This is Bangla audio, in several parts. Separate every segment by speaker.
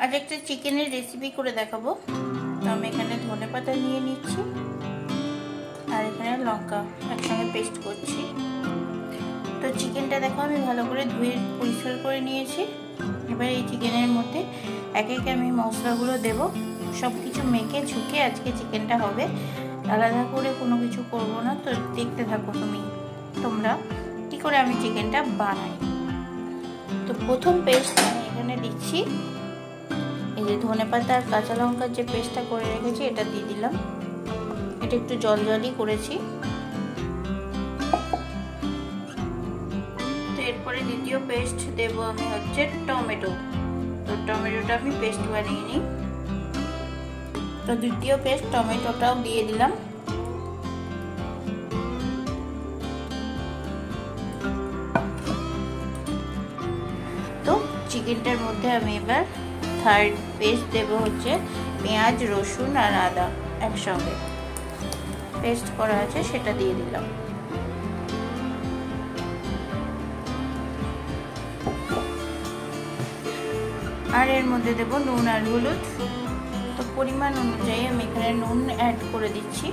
Speaker 1: আজ একটা চিকেনের রেসিপি করে দেখাবো। তো আমি এখানে ধনেপাতা নিয়ে নিচ্ছি আর এখানে লঙ্কা একসঙ্গে পেস্ট করছি। তো চিকেনটা দেখো আমি ভালো করে ধুয়ে পরিষ্কার করে নিয়েছি। এবার এই চিকেনের মধ্যে একে একে আমি মশলাগুলো দেব। সব কিছু মেখে ঝুঁকে আজকে চিকেনটা হবে, আলাদা করে কোনো কিছু করবো না। তো দেখতে থাকো তোমরা কি করে আমি চিকেনটা বানাই। তো প্রথম পেস্ট আমি এখানে দিচ্ছি, এই যে ধনেপাতা আর কাঁচা লঙ্কার যে পেস্টটা করে রেখেছি এটা দিয়ে দিলাম। এটা একটু জলই করেছি। তো এরপরে দ্বিতীয় পেস্ট দেব আমি হচ্ছে টমেটো। তো টমেটোটা আমি পেস্ট বানিয়ে নিই। তো দ্বিতীয় পেস্ট টমেটোটাও দিয়ে দিলাম। তো চিকেনটার মধ্যে আমি এবার থার্ড পেস্ট দেব হচ্ছে পেঁয়াজ, রসুন আর আদা একসঙ্গে পেস্ট করা আছে, সেটা দিয়ে দিলাম। আর এর মধ্যে দেব নুন আর হলুদ। তো পরিমাণ অনুযায়ী আমি এখানে নুন অ্যাড করে দিচ্ছি।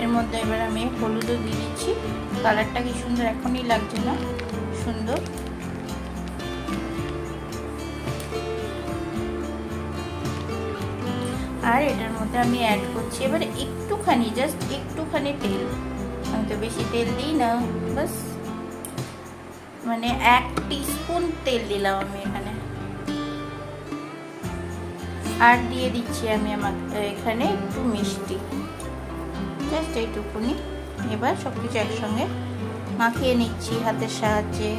Speaker 1: এর মধ্যে এবার আমি হলুদও দিয়ে দিচ্ছি। কালারটা কি সুন্দর, এখনই লাগছে না সুন্দর। আর এটার মধ্যে আমি অ্যাড করছি এবারে একটুখানি, জাস্ট একটুখানি তেল। আমি তো বেশি তেল দিই না, বাস মানে 1 টিস্পুন তেল দিলাম আমি এখানে। আর দিয়ে দিচ্ছি আমি এখানে একটু মিষ্টি, জাস্ট এইটুকুনি। এবার সবকিছু একসঙ্গে মাখিয়ে নিচ্ছি হাতের সাহায্যে।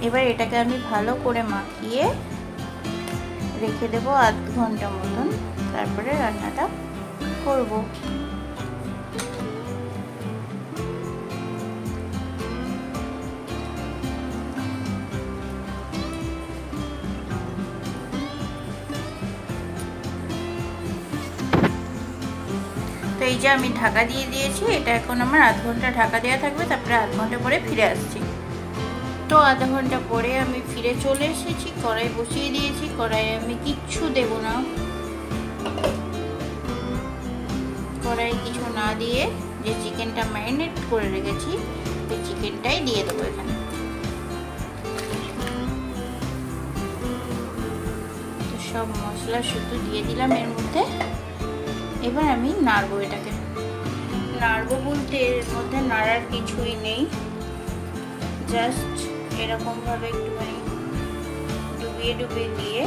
Speaker 1: এবার এটাকে আমি ভালো করে মাখিয়ে রেখে দেবো আধ ঘন্টা মতন, তারপরে রান্নাটা করব। তো এই যে আমি ঢাকা দিয়ে দিয়েছি, এটা এখন আমার আধ ঘন্টা ঢাকা দেওয়া থাকবে, তারপরে আধ ঘন্টা পরে ফিরে আসছি। তো আধা ঘন্টা পরে আমি ফিরে চলে এসেছি, কড়াই বসিয়ে দিয়েছি। কড়াইয়ে আমি কিচ্ছু দেব না, কড়াই কিছু না দিয়ে যে চিকেনটা ম্যারিনেট করে রেখেছি সেই চিকেনটাই দিয়ে দেবো এখানে। তো সব মশলা শুধু দিয়ে দিলাম এর মধ্যে। এবার আমি নাড়বো এটাকে। নাড়বো বলতে এর মধ্যে নাড়ার কিছুই নেই, জাস্ট এরকম ভাবে একটুখানি ডুবিয়ে দিয়ে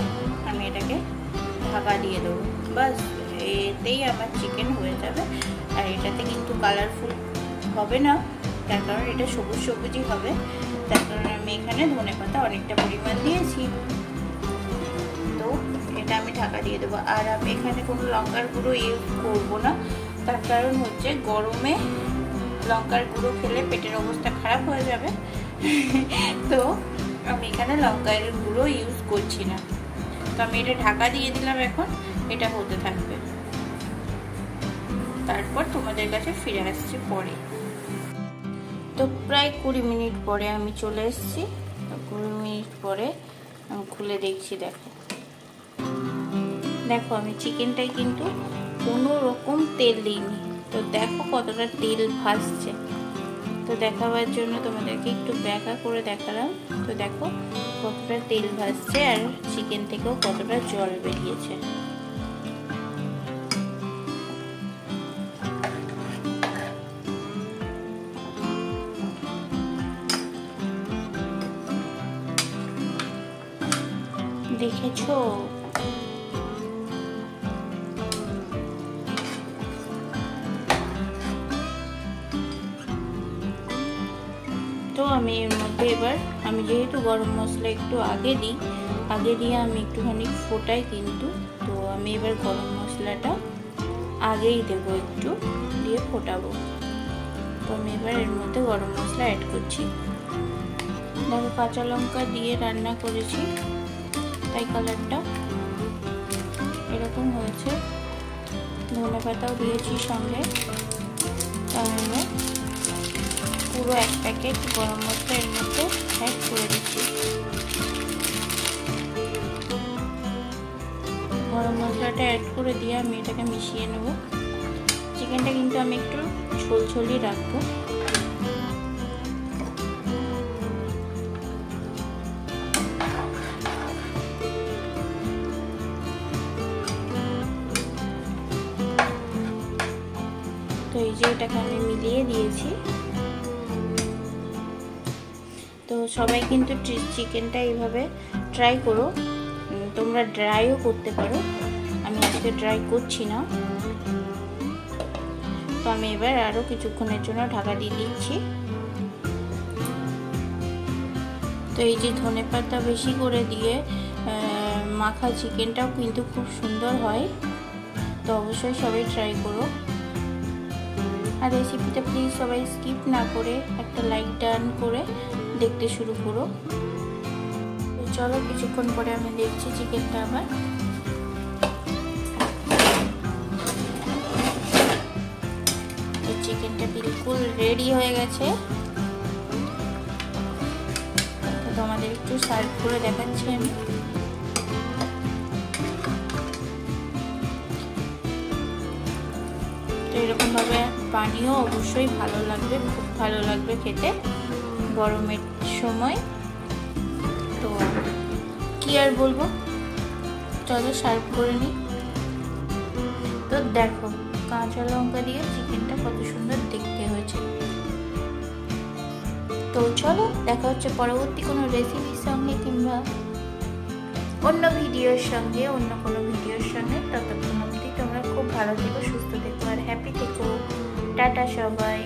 Speaker 1: আমি এটাকে ঢাকা দিয়ে দেবো। বাস এতেই আমার চিকেন হয়ে যাবে। আর এটাতে কিন্তু কালারফুল হবে না, তার কারণ এটা সবুজ সবুজই হবে। তার কারণে আমি এখানে ধনেপাতা অনেকটা পরিমাণ দিয়েছি। তো এটা আমি ঢাকা দিয়ে দেবো। আর আমি এখানে কোনো লঙ্কার গুঁড়ো ইউজ করবো না, তার কারণ হচ্ছে গরমে লঙ্কার গুঁড়ো খেলে পেটের অবস্থা খারাপ হয়ে যাবে। তো আমি এখানে লঙ্কার গুঁড়ো ইউজ করছি না। তো আমি এটা ঢাকা দিয়ে দিলাম, এখন এটা হতে থাকবে। তারপর তোমাদের কাছে ফিরে আসছি পরে। তো প্রায় 20 মিনিট পরে আমি চলে এসেছি। 20 মিনিট পরে আমি খুলে দেখছি, দেখো আমি চিকেনটাই কিন্তু কোনো রকম তেল দিইনি। তো দেখো কতটা তেল ভাসছে। তো দেখাবার জন্য তোমাদেরকে একটু ব্যাকা করে দেখালাম। তো দেখো কতটা তেল ভাসছে আর চিকেন থেকেও কতটা জল বেরিয়েছে। দেখেছো? তো আমি এর মধ্যে এবার আমি যেহেতু গরম মশলা একটু আগে দিয়ে আমি একটুখানি ফোটাই কিন্তু। তো আমি এবার গরম মশলাটা আগেই দেবো, একটু দিয়ে ফোটাবো। তো আমি এবার এর মধ্যে গরম মশলা অ্যাড করছি। দেখো কাঁচা লঙ্কা দিয়ে রান্না করেছি, তাই কালারটা এরকম হয়েছে। ধনেপাতাও দিয়েছি সঙ্গে। তাহলে পুরো 1 প্যাকেট গরম মশলা এর মধ্যে অ্যাড করে দিচ্ছি। গরম মশলাটা অ্যাড করে দিয়ে আমি এটাকে মিশিয়ে নেব। চিকেনটা কিন্তু আমি একটু ঝোলঝোলই রাখবো। তো এই যে এটাকে আমি মিলিয়ে দিয়েছি। তো সবাই কিন্তু চিকেনটা এইভাবে ট্রাই করো, তোমরা ড্রাইও করতে পারো, আমি আজকে ড্রাই করছি না। তো আমি এবার আরও কিছুক্ষণের জন্য ঢাকা দিয়ে দিচ্ছি। তো এই যে ধনেপাতা বেশি করে দিয়ে মাখা চিকেনটাও কিন্তু খুব সুন্দর হয়। তো অবশ্যই সবাই ট্রাই করো। আর রেসিপিটা প্লিজ সবাই স্কিপ না করে একটা লাইক ডান করে দেখতে শুরু করো। তো চলো কিছুক্ষণ পরে আমি দেখছি চিকেনটা আবার। তো চিকেনটা বিলকুল রেডি হয়ে গেছে। তো তোমাদের একটু সার্ভ করে দেখাচ্ছি আমি। তো এরকম ভাবে পানিও অবশ্যই ভালো লাগবে, খুব ভালো লাগবে খেতে গরমের সময়। তো কি আর বলবো, চলো সার্ভ করে নিই। তো দেখো কাঁচা লঙ্কা দিয়ে চিকেনটা কত সুন্দর দেখতে হয়েছে। তো চলো দেখা হচ্ছে পরবর্তী কোনো রেসিপির সঙ্গে কিংবা অন্য ভিডিওর সঙ্গে, অন্য কোনো ভিডিওর সঙ্গে। ততক্ষণ অবধি তোমরা খুব ভালো থেকো, সুস্থ থেকো আর হ্যাপি থেকো। টাটা সবাই।